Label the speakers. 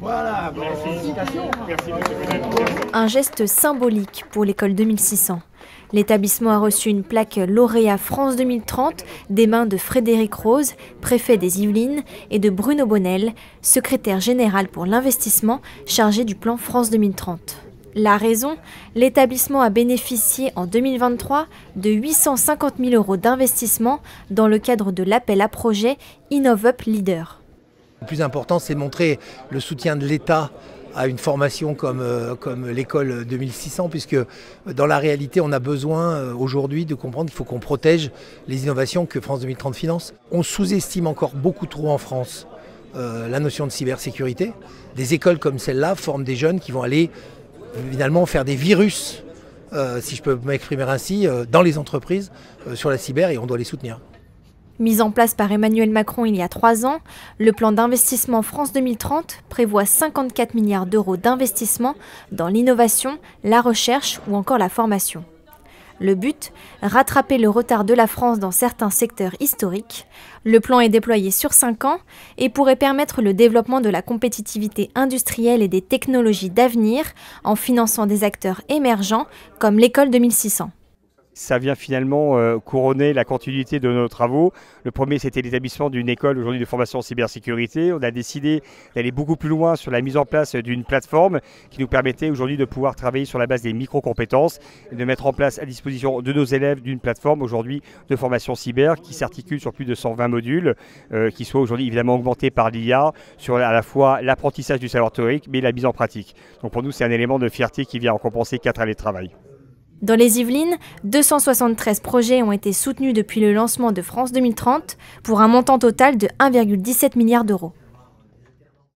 Speaker 1: Voilà, félicitations.
Speaker 2: Un geste symbolique pour l'école 2600. L'établissement a reçu une plaque lauréat France 2030 des mains de Frédéric Rose, préfet des Yvelines, et de Bruno Bonnel, secrétaire général pour l'investissement chargé du plan France 2030. La raison, l'établissement a bénéficié en 2023 de 850 000 € d'investissement dans le cadre de l'appel à projet InnovUp Leader.
Speaker 3: Le plus important, c'est de montrer le soutien de l'État à une formation comme l'école 2600, puisque dans la réalité, on a besoin aujourd'hui de comprendre qu'il faut qu'on protège les innovations que France 2030 finance. On sous-estime encore beaucoup trop en France la notion de cybersécurité. Des écoles comme celle-là forment des jeunes qui vont aller finalement faire des virus, si je peux m'exprimer ainsi, dans les entreprises sur la cyber, et on doit les soutenir.
Speaker 2: Mis en place par Emmanuel Macron il y a 3 ans, le plan d'investissement France 2030 prévoit 54 milliards d'euros d'investissement dans l'innovation, la recherche ou encore la formation. Le but, rattraper le retard de la France dans certains secteurs historiques. Le plan est déployé sur 5 ans et pourrait permettre le développement de la compétitivité industrielle et des technologies d'avenir en finançant des acteurs émergents comme l'école 2600.
Speaker 4: Ça vient finalement couronner la continuité de nos travaux. Le premier, c'était l'établissement d'une école aujourd'hui de formation en cybersécurité. On a décidé d'aller beaucoup plus loin sur la mise en place d'une plateforme qui nous permettait aujourd'hui de pouvoir travailler sur la base des micro-compétences et de mettre en place à disposition de nos élèves d'une plateforme aujourd'hui de formation cyber qui s'articule sur plus de 120 modules, qui soit aujourd'hui évidemment augmentés par l'IA sur à la fois l'apprentissage du savoir théorique mais la mise en pratique. Donc pour nous, c'est un élément de fierté qui vient en compenser 4 années de travail.
Speaker 2: Dans les Yvelines, 273 projets ont été soutenus depuis le lancement de France 2030 pour un montant total de 1,17 milliard d'euros.